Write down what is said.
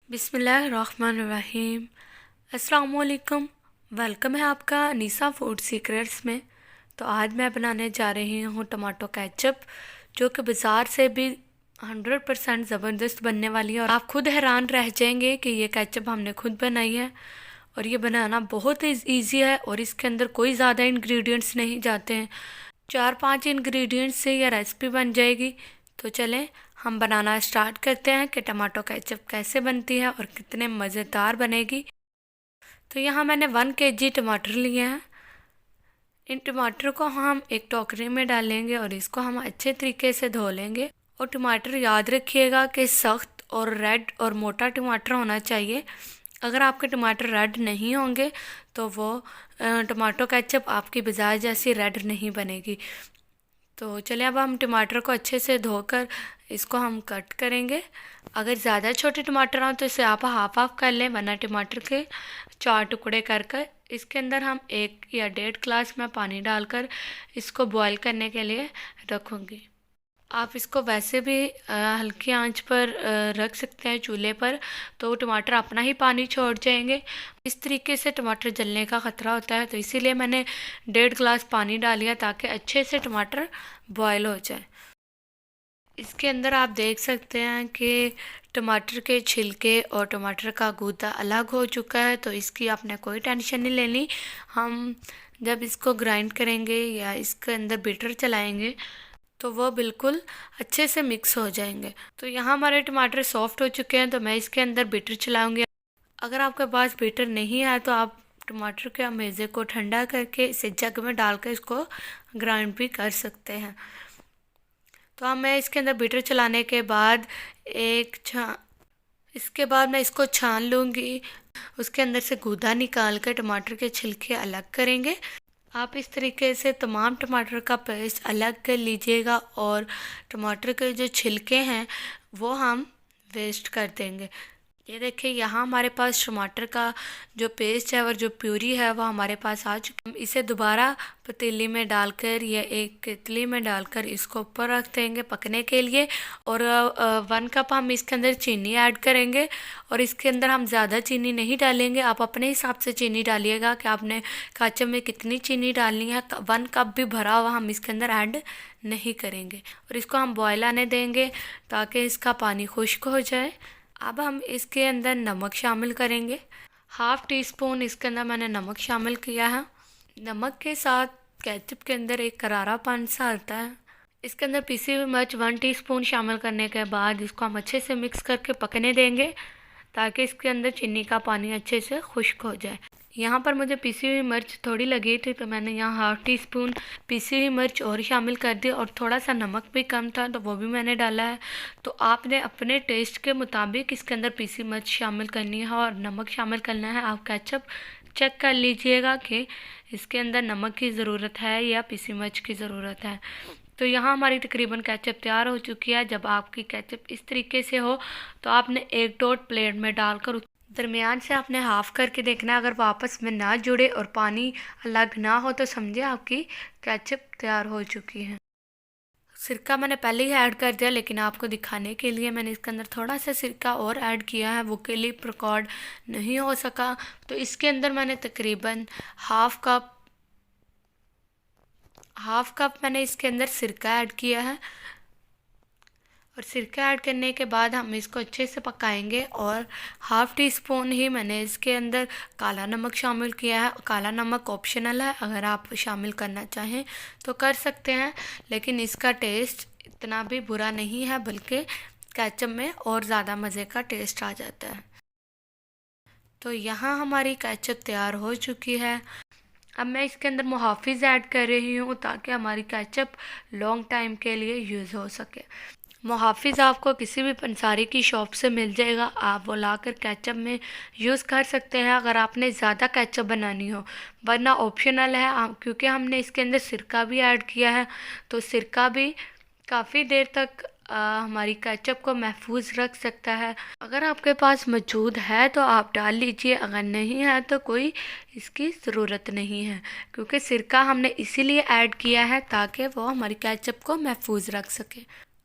बिस्मिल्लाहिर्रहमानिर्रहीम। अस्सलाम वालेकुम। वेलकम है आपका अनीसा फूड सीक्रेट्स में। तो आज मैं बनाने जा रही हूँ टमाटो केचप, जो कि बाज़ार से भी 100% ज़बरदस्त बनने वाली है और आप खुद हैरान रह जाएंगे कि ये केचप हमने खुद बनाई है। और ये बनाना बहुत ही ईजी है और इसके अंदर कोई ज़्यादा इंग्रेडिएंट्स नहीं जाते हैं। 4-5 इंग्रेडिएंट्स से ये रेसिपी बन जाएगी। तो चलें हम बनाना स्टार्ट करते हैं कि टमाटो केचप कैसे बनती है और कितने मज़ेदार बनेगी। तो यहाँ मैंने 1 kg टमाटर लिए हैं। इन टमाटर को हम एक टोकरी में डालेंगे और इसको हम अच्छे तरीके से धो लेंगे। और टमाटर याद रखिएगा कि सख्त और रेड और मोटा टमाटर होना चाहिए। अगर आपके टमाटर रेड नहीं होंगे तो वो टमाटो केचप आपकी बाज़ार जैसी रेड नहीं बनेगी। तो चलिए अब हम टमाटर को अच्छे से धोकर इसको हम कट करेंगे। अगर ज़्यादा छोटे टमाटर हों तो इसे आप हाफ कर लें, वरना टमाटर के 4 टुकड़े कर कर इसके अंदर हम 1 या 1.5 गिलास में पानी डालकर इसको बॉईल करने के लिए रखूँगी। आप इसको वैसे भी हल्की आंच पर रख सकते हैं चूल्हे पर, तो टमाटर अपना ही पानी छोड़ जाएंगे। इस तरीके से टमाटर जलने का ख़तरा होता है, तो इसीलिए मैंने 1.5 गिलास पानी डालिया ताकि अच्छे से टमाटर बॉयल हो जाए। इसके अंदर आप देख सकते हैं कि टमाटर के छिलके और टमाटर का गूदा अलग हो चुका है, तो इसकी आपने कोई टेंशन नहीं लेनी। हम जब इसको ग्राइंड करेंगे या इसके अंदर बीटर चलाएंगे तो वो बिल्कुल अच्छे से मिक्स हो जाएंगे। तो यहाँ हमारे टमाटर सॉफ्ट हो चुके हैं, तो मैं इसके अंदर बीटर चलाऊंगी। अगर आपके पास बीटर नहीं है तो आप टमाटर के मेज़े को ठंडा करके इसे जग में डालकर इसको ग्राइंड भी कर सकते हैं। तो अब मैं इसके अंदर बीटर चलाने के बाद इसके बाद मैं इसको छान लूँगी। उसके अंदर से गूदा निकाल कर टमाटर के छिलके अलग करेंगे। आप इस तरीके से तमाम टमाटर का पेस्ट अलग कर लीजिएगा और टमाटर के जो छिलके हैं वो हम वेस्ट कर देंगे। ये देखिए यहाँ हमारे पास टमाटर का जो पेस्ट है और जो प्यूरी है वो हमारे पास आ चुकी है। इसे दोबारा पतीली में डालकर या एक केतली में डालकर इसको ऊपर रख देंगे पकने के लिए। और 1 कप हम इसके अंदर चीनी ऐड करेंगे और इसके अंदर हम ज़्यादा चीनी नहीं डालेंगे। आप अपने हिसाब से चीनी डालिएगा कि आपने केचप में कितनी चीनी डालनी है। 1 कप भी भरा हुआ हम इसके अंदर ऐड नहीं करेंगे और इसको हम बॉयल आने देंगे ताकि इसका पानी खुश्क हो जाए। अब हम इसके अंदर नमक शामिल करेंगे। 1/2 टीस्पून इसके अंदर मैंने नमक शामिल किया है। नमक के साथ केचप के अंदर एक करारापन सा आता है। इसके अंदर पिसी हुई मिर्च 1 टीस्पून शामिल करने के बाद इसको हम अच्छे से मिक्स करके पकने देंगे ताकि इसके अंदर चीनी का पानी अच्छे से खुश्क हो जाए। यहाँ पर मुझे पिसी हुई मिर्च थोड़ी लगी थी, तो मैंने यहाँ 1/2 टीस्पून पिसी हुई मिर्च और शामिल कर दी और थोड़ा सा नमक भी कम था तो वो भी मैंने डाला है। तो आपने अपने टेस्ट के मुताबिक इसके अंदर पिसी मिर्च शामिल करनी है और नमक शामिल करना है। आप केचप चेक कर लीजिएगा कि इसके अंदर नमक की ज़रूरत है या पिसी मिर्च की ज़रूरत है। तो यहाँ हमारी तकरीबन केचप तैयार हो चुकी है। जब आपकी केचप इस तरीके से हो तो आपने एक डॉट प्लेट में डालकर दरमियान से आपने हाफ़ करके देखना है। अगर वो आपस में ना जुड़े और पानी अलग ना हो तो समझे आपकी केचप तैयार हो चुकी है। सिरका मैंने पहले ही ऐड कर दिया, लेकिन आपको दिखाने के लिए मैंने इसके अंदर थोड़ा सा सिरका और ऐड किया है। वो क्लिप रिकॉर्ड नहीं हो सका, तो इसके अंदर मैंने तकरीबन हाफ़ कप मैंने इसके अंदर सिरका ऐड किया है। और सिरका ऐड करने के बाद हम इसको अच्छे से पकाएंगे और 1/2 टीस्पून ही मैंने इसके अंदर काला नमक शामिल किया है। काला नमक ऑप्शनल है, अगर आप शामिल करना चाहें तो कर सकते हैं, लेकिन इसका टेस्ट इतना भी बुरा नहीं है, बल्कि केचप में और ज़्यादा मज़े का टेस्ट आ जाता है। तो यहाँ हमारी केचप तैयार हो चुकी है। अब मैं इसके अंदर मुहाफ़िज़ ऐड कर रही हूँ ताकि हमारी केचप लॉन्ग टाइम के लिए यूज़ हो सके। मुहाफ़िज़ आपको किसी भी पंसारी की शॉप से मिल जाएगा, आप वो लाकर केचप में यूज़ कर सकते हैं अगर आपने ज़्यादा केचप बनानी हो, वरना ऑप्शनल है। क्योंकि हमने इसके अंदर सिरका भी ऐड किया है, तो सिरका भी काफ़ी देर तक हमारी केचप को महफूज रख सकता है। अगर आपके पास मौजूद है तो आप डाल लीजिए, अगर नहीं है तो कोई इसकी ज़रूरत नहीं है, क्योंकि सिरका हमने इसीलिए ऐड किया है ताकि वो हमारी केचप को महफूज रख सके।